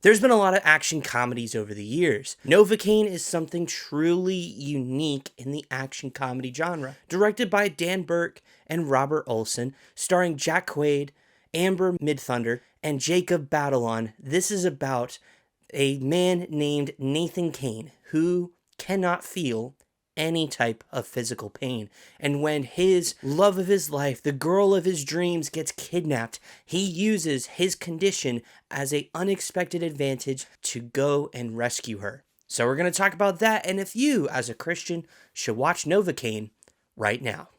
There's been a lot of action comedies over the years. Novocaine is something truly unique in the action comedy genre. Directed by Dan Burke and Robert Olson, starring Jack Quaid, Amber Midthunder, and Jacob Batalon, this is about a man named Nathan Kane who cannot feel any type of physical pain. And when his love of his life, the girl of his dreams, gets kidnapped, he uses his condition as an unexpected advantage to go and rescue her. So we're going to talk about that, and if you, as a Christian, should watch Novocaine right now.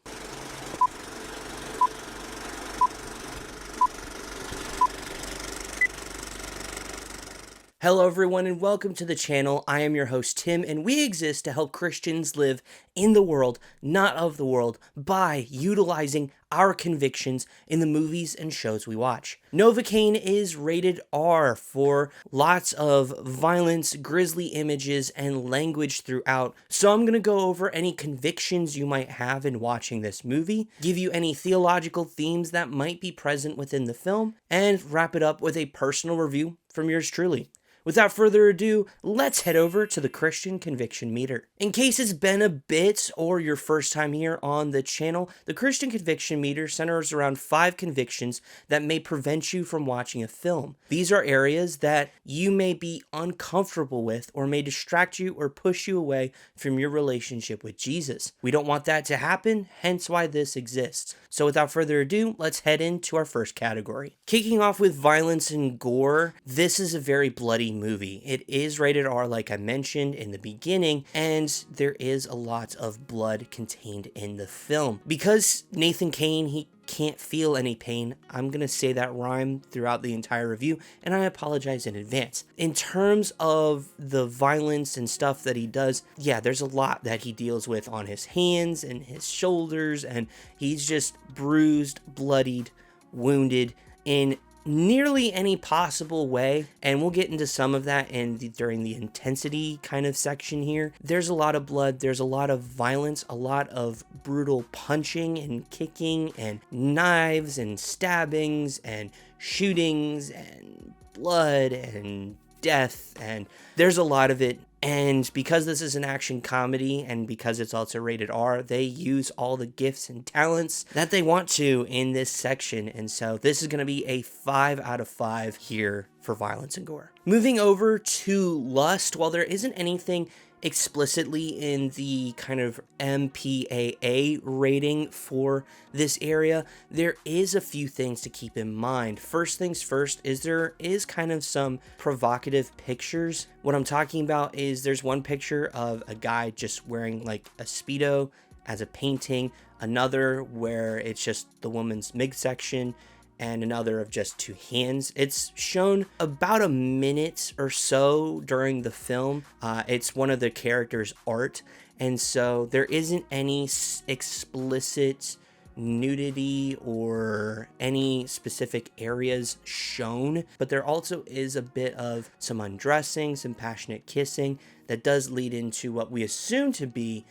Hello everyone and welcome to the channel. I am your host Tim, and we exist to help Christians live in the world, not of the world, by utilizing our convictions in the movies and shows we watch. Novocaine is rated R for lots of violence, grisly images, and language throughout. So I'm going to go over any convictions you might have in watching this movie, give you any theological themes that might be present within the film, and wrap it up with a personal review from yours truly. Without further ado, let's head over to the Christian Conviction Meter. In case it's been a bit or your first time here on the channel, the Christian Conviction Meter centers around 5 convictions that may prevent you from watching a film. These are areas that you may be uncomfortable with or may distract you or push you away from your relationship with Jesus. We don't want that to happen, hence why this exists. So without further ado, let's head into our first category. Kicking off with violence and gore, this is a very bloody movie. It is rated R like I mentioned in the beginning, and there is a lot of blood contained in the film. Because Nathan Kane, he can't feel any pain, I'm gonna say that rhyme throughout the entire review, and I apologize in advance. In terms of the violence and stuff that he does, yeah, there's a lot that he deals with on his hands and his shoulders, and he's just bruised, bloodied, wounded in nearly any possible way, and we'll get into some of that during the intensity kind of section here. There's a lot of blood, there's a lot of violence, a lot of brutal punching and kicking and knives and stabbings and shootings and blood and death, and there's a lot of it. And because this is an action comedy and because it's also rated R, they use all the gifts and talents that they want to in this section. And so this is going to be a 5 out of 5 here for violence and gore. Moving over to lust, while there isn't anything explicitly in the kind of MPAA rating for this area, there is a few things to keep in mind. First things first is there is kind of some provocative pictures. What I'm talking about is there's one picture of a guy just wearing like a Speedo as a painting, another where it's just the woman's midsection, and another of just 2 hands. It's shown about a minute or so during the film. It's one of the characters' art, and so there isn't any explicit nudity or any specific areas shown, but there also is a bit of some undressing, some passionate kissing that does lead into what we assume to be,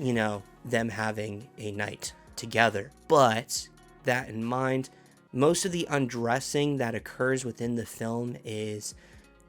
them having a night together. But that in mind, most of the undressing that occurs within the film is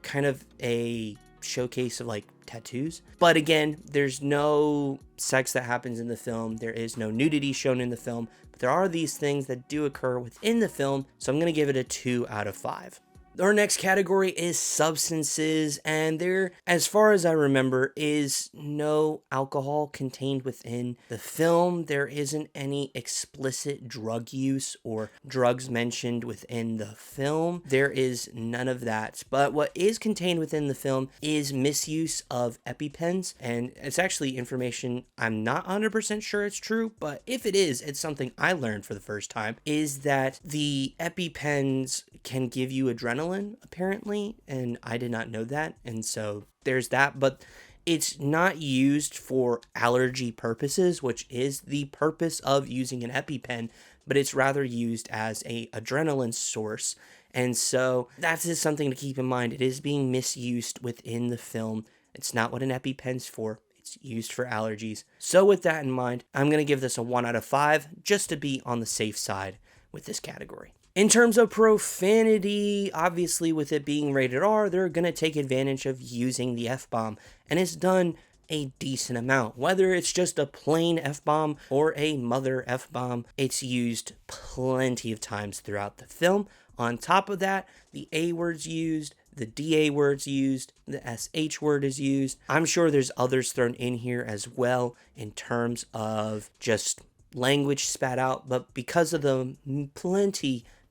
kind of a showcase of like tattoos. But again, there's no sex that happens in the film. There is no nudity shown in the film. But there are these things that do occur within the film. So I'm going to give it a 2 out of 5. Our next category is substances, and there, as far as I remember, is no alcohol contained within the film. There isn't any explicit drug use or drugs mentioned within the film. There is none of that. But what is contained within the film is misuse of EpiPens, and it's actually information I'm not 100% sure it's true, but if it is, it's something I learned for the first time, is that the EpiPens can give you adrenaline, apparently, and I did not know that, and so there's that. But it's not used for allergy purposes, which is the purpose of using an EpiPen, but it's rather used as a adrenaline source, and so that is something to keep in mind. It is being misused within the film. It's not what an EpiPen's for. It's used for allergies. So with that in mind, I'm going to give this a 1 out of 5, just to be on the safe side with this category. In terms of profanity, obviously with it being rated R, they're going to take advantage of using the F-bomb, and it's done a decent amount. Whether it's just a plain F-bomb or a mother F-bomb, it's used plenty of times throughout the film. On top of that, the A word's used, the DA word's used, the SH word is used. I'm sure there's others thrown in here as well in terms of just language spat out, but because of the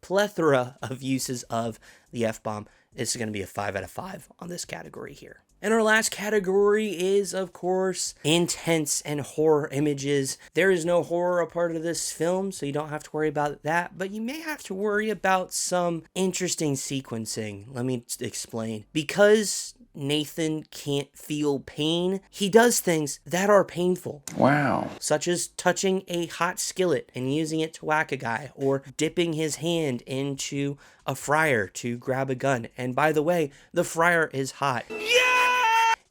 plethora of uses of the F-bomb, it's going to be a 5 out of 5 on this category here. And our last category is, of course, intense and horror images. There is no horror a part of this film, so you don't have to worry about that, but you may have to worry about some interesting sequencing. Let me explain. Because Nathan can't feel pain, he does things that are painful. Wow. Such as touching a hot skillet and using it to whack a guy, or dipping his hand into a fryer to grab a gun. And by the way, the fryer is hot. Yeah!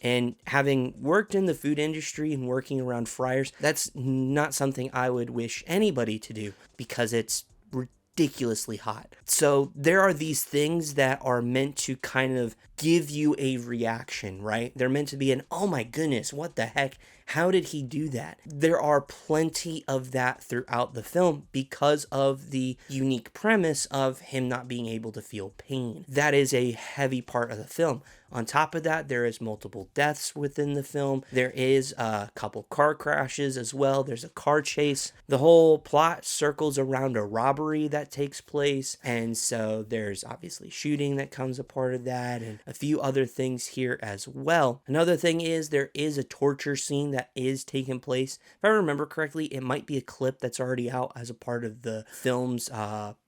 And having worked in the food industry and working around fryers, that's not something I would wish anybody to do because it's ridiculously hot. So there are these things that are meant to kind of give you a reaction, right? They're meant to be an, oh my goodness, what the heck? How did he do that? There are plenty of that throughout the film because of the unique premise of him not being able to feel pain. That is a heavy part of the film. On top of that, there is multiple deaths within the film. There is a couple car crashes as well. There's a car chase. The whole plot circles around a robbery that takes place. And so there's obviously shooting that comes a part of that and a few other things here as well. Another thing is there is a torture scene that is taking place. If I remember correctly, it might be a clip that's already out as a part of the film's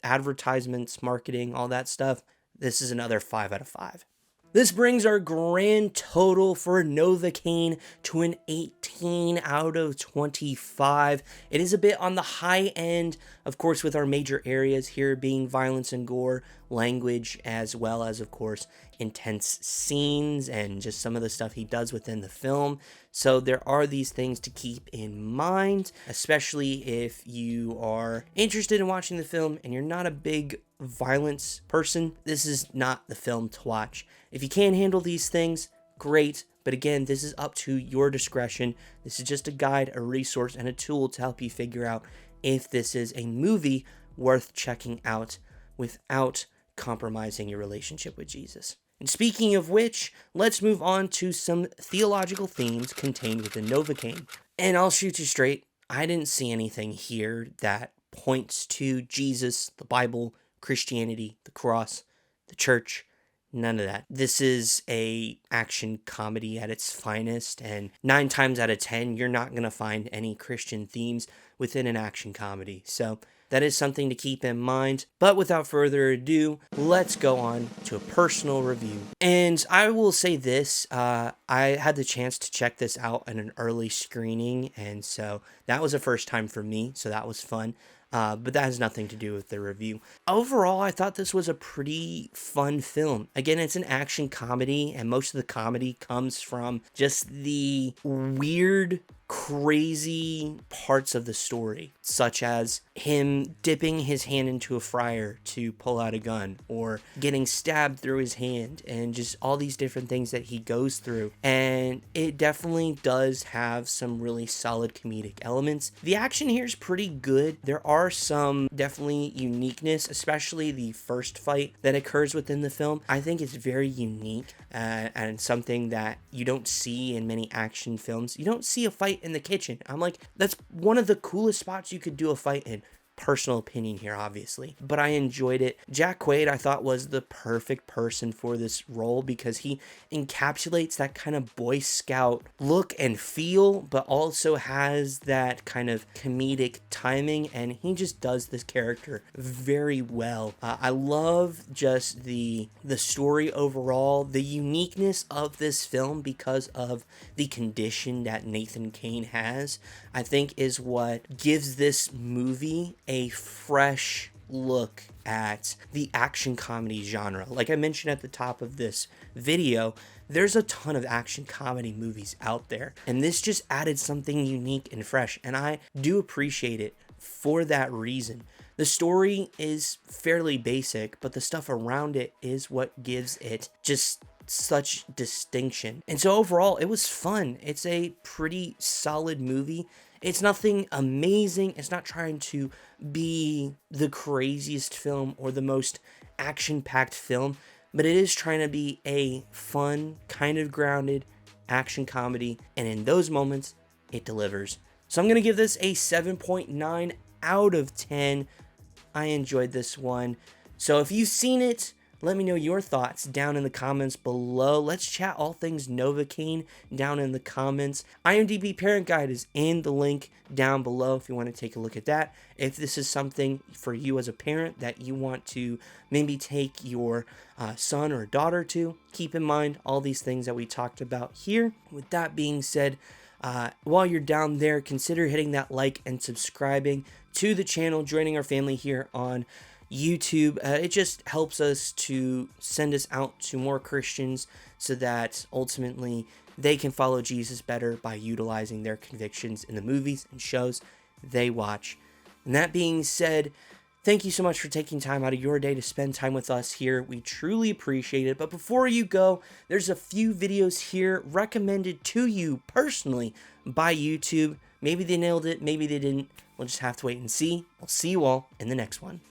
advertisements, marketing, all that stuff. This is another 5 out of 5. This brings our grand total for Novocaine to an 18 out of 25. It is a bit on the high end, of course, with our major areas here being violence and gore, language, as well as, of course, intense scenes and just some of the stuff he does within the film. So there are these things to keep in mind, especially if you are interested in watching the film and you're not a big violence person. This is not the film to watch. If you can't handle these things, great. But again, this is up to your discretion. This is just a guide, a resource, and a tool to help you figure out if this is a movie worth checking out without compromising your relationship with Jesus. And speaking of which, let's move on to some theological themes contained within Novocaine. And I'll shoot you straight, I didn't see anything here that points to Jesus, the Bible, Christianity, the cross, the church. None of that. This is a action comedy at its finest, and 9 times out of 10, you're not going to find any Christian themes within an action comedy. So that is something to keep in mind. But without further ado, let's go on to a personal review. And I will say this, I had the chance to check this out in an early screening, and so that was a first time for me, so that was fun. But that has nothing to do with the review. Overall, I thought this was a pretty fun film. Again, it's an action comedy, and most of the comedy comes from just the weird, crazy parts of the story, such as him dipping his hand into a fryer to pull out a gun, or getting stabbed through his hand, and just all these different things that he goes through. And it definitely does have some really solid comedic elements. The action here is pretty good. There are some definitely uniqueness, especially the first fight that occurs within the film. I think it's very unique and something that you don't see in many action films. You don't see a fight in the kitchen. I'm like, that's one of the coolest spots you could do a fight in. Personal opinion here, obviously, but I enjoyed it. Jack Quaid, I thought, was the perfect person for this role because he encapsulates that kind of Boy Scout look and feel, but also has that kind of comedic timing, and he just does this character very well. I love just the story overall, the uniqueness of this film because of the condition that Nathan Cain has, I think is what gives this movie a fresh look at the action comedy genre. Like I mentioned at the top of this video, there's a ton of action comedy movies out there, and this just added something unique and fresh, and I do appreciate it for that reason. The story is fairly basic, but the stuff around it is what gives it just such distinction. And so overall, it was fun. It's a pretty solid movie. It's nothing amazing. It's not trying to be the craziest film or the most action-packed film, but it is trying to be a fun, kind of grounded action comedy, and in those moments, it delivers. So I'm going to give this a 7.9 out of 10. I enjoyed this one. So if you've seen it, let me know your thoughts down in the comments below. Let's chat all things Novocaine down in the comments. IMDB parent guide is in the link down below if you want to take a look at that. If this is something for you as a parent that you want to maybe take your son or daughter to, keep in mind all these things that we talked about here. With that being said, while you're down there, consider hitting that like and subscribing to the channel, joining our family here on YouTube. It just helps us to send us out to more Christians so that ultimately they can follow Jesus better by utilizing their convictions in the movies and shows they watch. And that being said, thank you so much for taking time out of your day to spend time with us here. We truly appreciate it. But before you go, there's a few videos here recommended to you personally by YouTube. Maybe they nailed it, maybe they didn't. We'll just have to wait and see. We'll see you all in the next one.